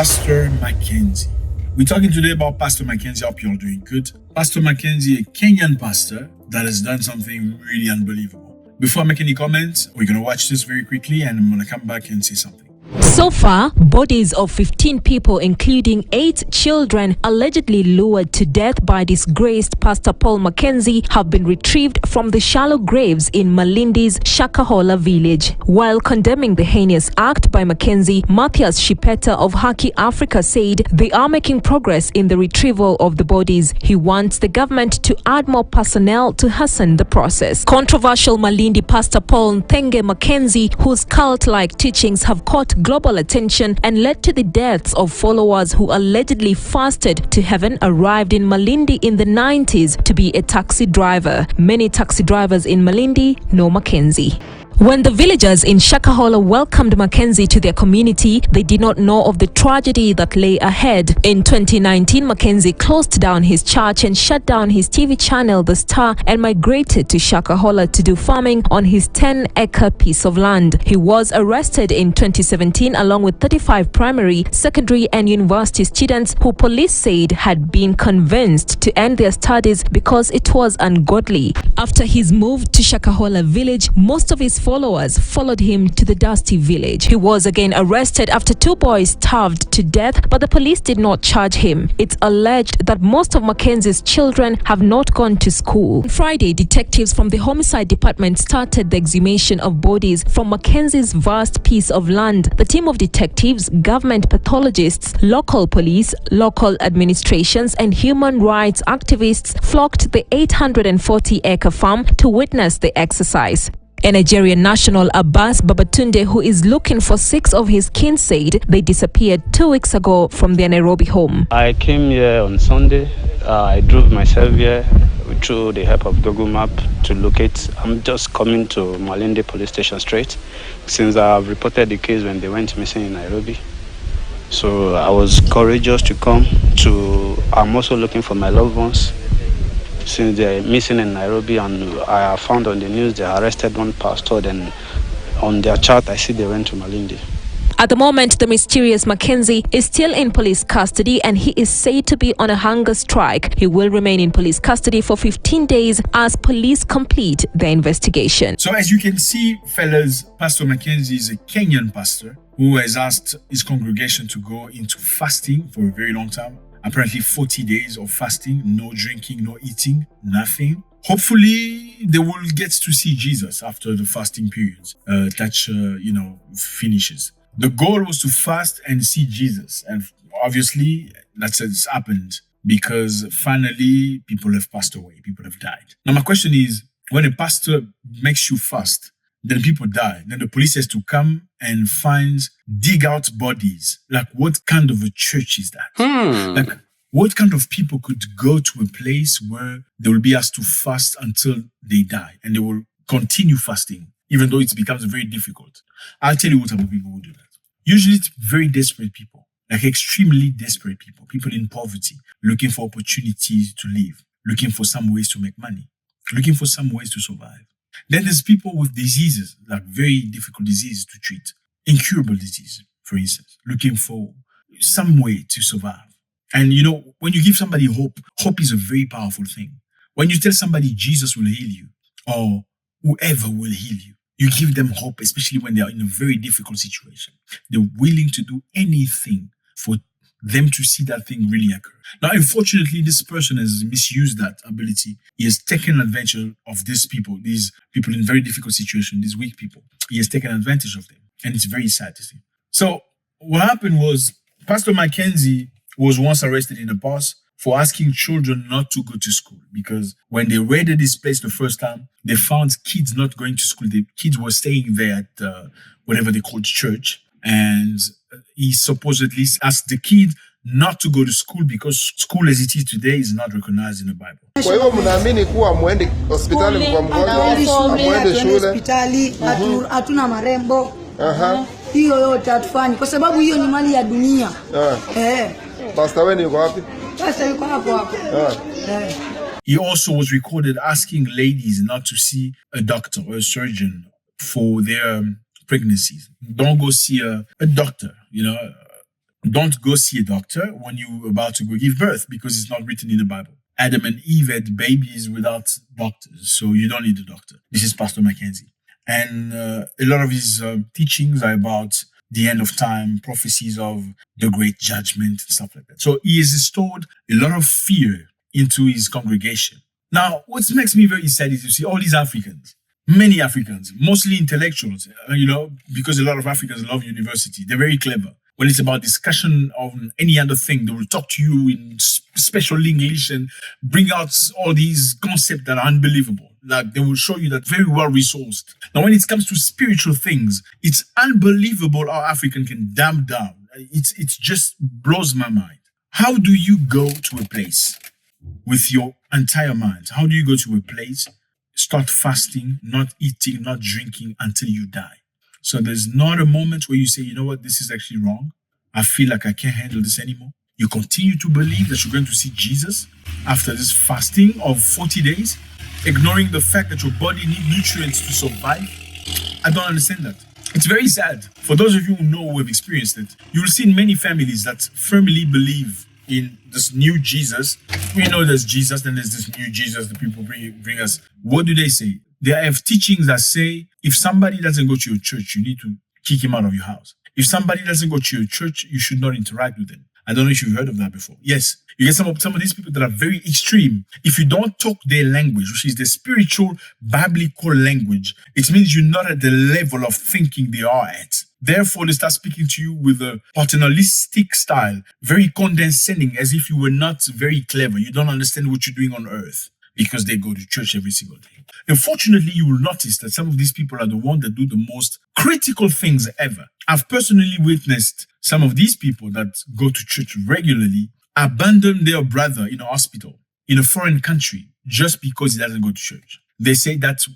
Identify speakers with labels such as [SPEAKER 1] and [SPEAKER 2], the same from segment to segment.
[SPEAKER 1] Pastor Mackenzie. We're talking today about Pastor Mackenzie. I hope you're doing good. Pastor Mackenzie, a Kenyan pastor that has done something really unbelievable. Before I make any comments, we're going to watch this very quickly and I'm going to come back and say something.
[SPEAKER 2] So far, bodies of 15 people, including 8 children, allegedly lured to death by disgraced Pastor Paul Mackenzie, have been retrieved from the shallow graves in Malindi's Shakahola village. While condemning the heinous act by Mackenzie, Matthias Shipeta of Haki Africa said they are making progress in the retrieval of the bodies. He wants the government to add more personnel to hasten the process. Controversial Malindi Pastor Paul Nthenge Mackenzie, whose cult-like teachings have caught global attention and led to the deaths of followers who allegedly fasted to heaven, arrived in Malindi in the 90s to be a taxi driver. Many taxi drivers in Malindi know Mackenzie. When the villagers in Shakahola welcomed Mackenzie to their community, they did not know of the tragedy that lay ahead. In 2019, Mackenzie closed down his church and shut down his TV channel, The Star, and migrated to Shakahola to do farming on his 10-acre piece of land. He was arrested in 2017 along with 35 primary, secondary, and university students who police said had been convinced to end their studies because it was ungodly. After his move to Shakahola village, most of his followers followed him to the dusty village. He was again arrested after 2 boys starved to death, but the police did not charge him. It's alleged that most of Mackenzie's children have not gone to school. On Friday, detectives from the homicide department started the exhumation of bodies from Mackenzie's vast piece of land. The team of detectives, government pathologists, local police, local administrations, and human rights activists flocked the 840-acre farm to witness the exercise. A Nigerian national, Abbas Babatunde, who is looking for 6 of his kin, said they disappeared 2 weeks ago from their Nairobi home.
[SPEAKER 3] I came here on Sunday. I drove myself here through the help of Google Map to locate. I'm just coming to Malindi police station straight since I have reported the case when they went missing in Nairobi. So I was courageous to come to. I'm also looking for my loved ones since they're missing in Nairobi, and I found on the news they arrested one pastor. Then on their chat I see they went to Malindi.
[SPEAKER 2] At the moment, the mysterious Mackenzie is still in police custody and he is said to be on a hunger strike. He will remain in police custody for 15 days as police complete their investigation.
[SPEAKER 1] So as you can see, fellas, Pastor Mackenzie is a Kenyan pastor who has asked his congregation to go into fasting for a very long time. Apparently 40 days of fasting, no drinking, no eating, nothing. Hopefully they will get to see Jesus after the fasting period finishes. The goal was to fast and see Jesus. And obviously that's happened because finally people have passed away, people have died. Now my question is, when a pastor makes you fast, then people die. Then the police has to come and dig out bodies. Like, what kind of a church is that? Like, what kind of people could go to a place where they will be asked to fast until they die and they will continue fasting, even though it becomes very difficult? I'll tell you what type of people will do that. Usually it's very desperate people, like extremely desperate people, people in poverty, looking for opportunities to live, looking for some ways to make money, looking for some ways to survive. Then there's people with diseases, like very difficult diseases to treat, incurable disease, for instance, looking for some way to survive. And when you give somebody hope, hope is a very powerful thing. When you tell somebody Jesus will heal you or whoever will heal you, you give them hope, especially when they are in a very difficult situation. They're willing to do anything for them to see that thing really occur. Now, unfortunately, this person has misused that ability. He has taken advantage of these people in very difficult situations, these weak people. He has taken advantage of them. And it's very sad to see. So what happened was Pastor Mackenzie was once arrested in a bus for asking children not to go to school, because when they raided this place the first time, they found kids not going to school. The kids were staying there at whatever they called church. And he supposedly asked the kid not to go to school because school as it is today is not recognized in the Bible.
[SPEAKER 4] Kwa hivyo mnaamini kuwa muende hospitali kwa mgonjwa, muende shule,
[SPEAKER 5] hatuna marembo. Hiyo yote hatufanyi kwa sababu hiyo ni mali ya dunia.
[SPEAKER 4] Pastor wewe yuko wapi?
[SPEAKER 5] Pastor yuko hapo.
[SPEAKER 1] He also was recorded asking ladies not to see a doctor or a surgeon for their pregnancies. Don't go see a doctor, don't go see a doctor when you're about to go give birth because it's not written in the Bible. Adam and Eve had babies without doctors, so you don't need a doctor. This is Pastor Mackenzie. And a lot of his teachings are about the end of time, prophecies of the great judgment and stuff like that. So he has installed a lot of fear into his congregation. Now, what makes me very sad is to see all these Africans, many Africans, mostly intellectuals, because a lot of Africans love university. They're very clever. When it's about discussion on any other thing, they will talk to you in special English and bring out all these concepts that are unbelievable. Like they will show you that very well resourced. Now, when it comes to spiritual things, it's unbelievable how African can dumb down. It just blows my mind. How do you go to a place with your entire mind? How do you go to a place, start fasting, not eating, not drinking until you die? So there's not a moment where you say, you know what, this is actually wrong. I feel like I can't handle this anymore. You continue to believe that you're going to see Jesus after this fasting of 40 days, ignoring the fact that your body needs nutrients to survive. I don't understand that. It's very sad. For those of you who know, who have experienced it, you will see in many families that firmly believe in this new Jesus. We know there's Jesus, then there's this new Jesus that people bring us. What do they say? They have teachings that say, if somebody doesn't go to your church, you need to kick him out of your house. If somebody doesn't go to your church, you should not interact with them. I don't know if you've heard of that before. Yes, you get some of these people that are very extreme. If you don't talk their language, which is the spiritual, biblical language, it means you're not at the level of thinking they are at. Therefore, they start speaking to you with a paternalistic style, very condescending, as if you were not very clever. You don't understand what you're doing on earth because they go to church every single day. Unfortunately, you will notice that some of these people are the ones that do the most critical things ever. I've personally witnessed some of these people that go to church regularly abandon their brother in a hospital in a foreign country just because he doesn't go to church. They say that's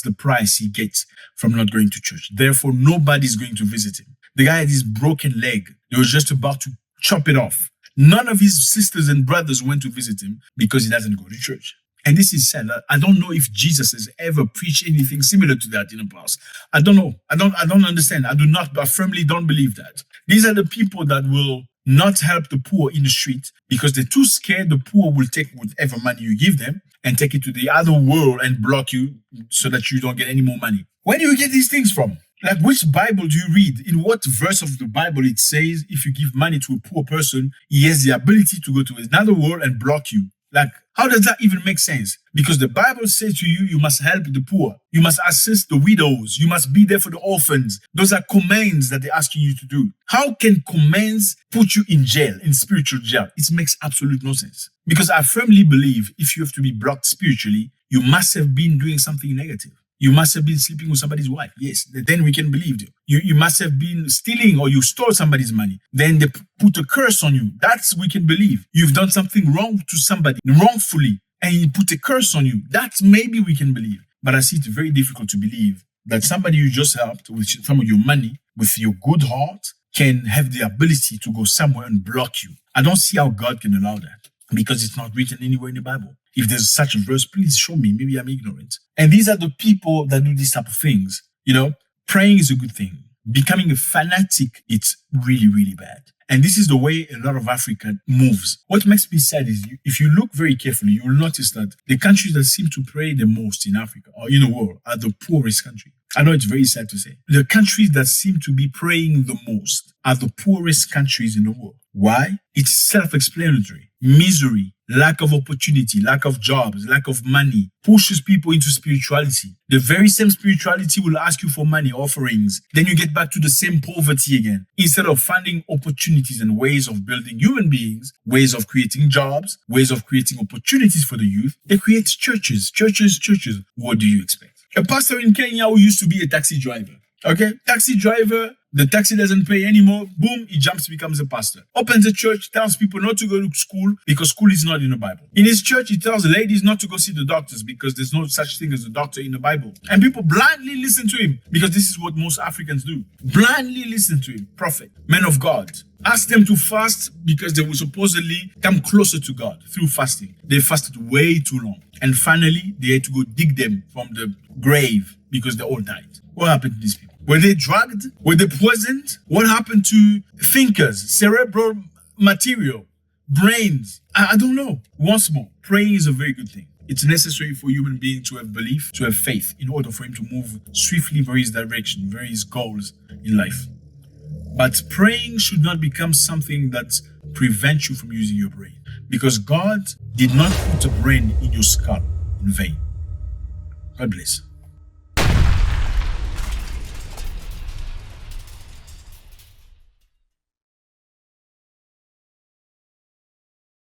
[SPEAKER 1] the price he gets from not going to church. Therefore, nobody's going to visit him. The guy had his broken leg. They were just about to chop it off. None of his sisters and brothers went to visit him because he doesn't go to church. And this is sad. I don't know if Jesus has ever preached anything similar to that in the past. I don't know. I don't understand. I firmly don't believe that. These are the people that will not help the poor in the street because they're too scared the poor will take whatever money you give them and take it to the other world and block you so that you don't get any more money. Where do you get these things from? Like, which Bible do you read? In what verse of the Bible it says if you give money to a poor person, he has the ability to go to another world and block you? Like, how does that even make sense? Because the Bible says to you, you must help the poor. You must assist the widows. You must be there for the orphans. Those are commands that they're asking you to do. How can commands put you in jail, in spiritual jail? It makes absolute no sense. Because I firmly believe if you have to be blocked spiritually, you must have been doing something negative. You must have been sleeping with somebody's wife. Yes, then we can believe you. You must have been stealing or you stole somebody's money. Then they put a curse on you. That's we can believe. You've done something wrong to somebody, wrongfully, and you put a curse on you. That's maybe we can believe. But I see it's very difficult to believe that somebody you just helped with some of your money, with your good heart, can have the ability to go somewhere and block you. I don't see how God can allow that because it's not written anywhere in the Bible. If there's such a verse, please show me. Maybe I'm ignorant. And these are the people that do these type of things. Praying is a good thing. Becoming a fanatic, it's really, really bad. And this is the way a lot of Africa moves. What makes me sad is if you look very carefully, you will notice that the countries that seem to pray the most in Africa or in the world are the poorest countries. I know it's very sad to say. The countries that seem to be praying the most are the poorest countries in the world. Why? It's self-explanatory. Misery, lack of opportunity, lack of jobs, lack of money pushes people into spirituality. The very same spirituality will ask you for money, offerings. Then you get back to the same poverty again. Instead of finding opportunities and ways of building human beings, ways of creating jobs, ways of creating opportunities for the youth, they create churches. What do you expect? A pastor in Kenya who used to be a taxi driver. Okay, taxi driver, the taxi doesn't pay anymore. Boom, he jumps, becomes a pastor. Opens a church, tells people not to go to school because school is not in the Bible. In his church, he tells ladies not to go see the doctors because there's no such thing as a doctor in the Bible. And people blindly listen to him because this is what most Africans do. Blindly listen to him. Prophet, man of God. Ask them to fast because they will supposedly come closer to God through fasting. They fasted way too long. And finally, they had to go dig them from the grave because they all died. What happened to these people? Were they drugged? Were they poisoned? What happened to thinkers, cerebral material, brains? I don't know. Once more, praying is a very good thing. It's necessary for human being to have belief, to have faith, in order for him to move swiftly for his direction, for his goals in life. But praying should not become something that prevents you from using your brain, because God did not put a brain in your skull in vain. God bless.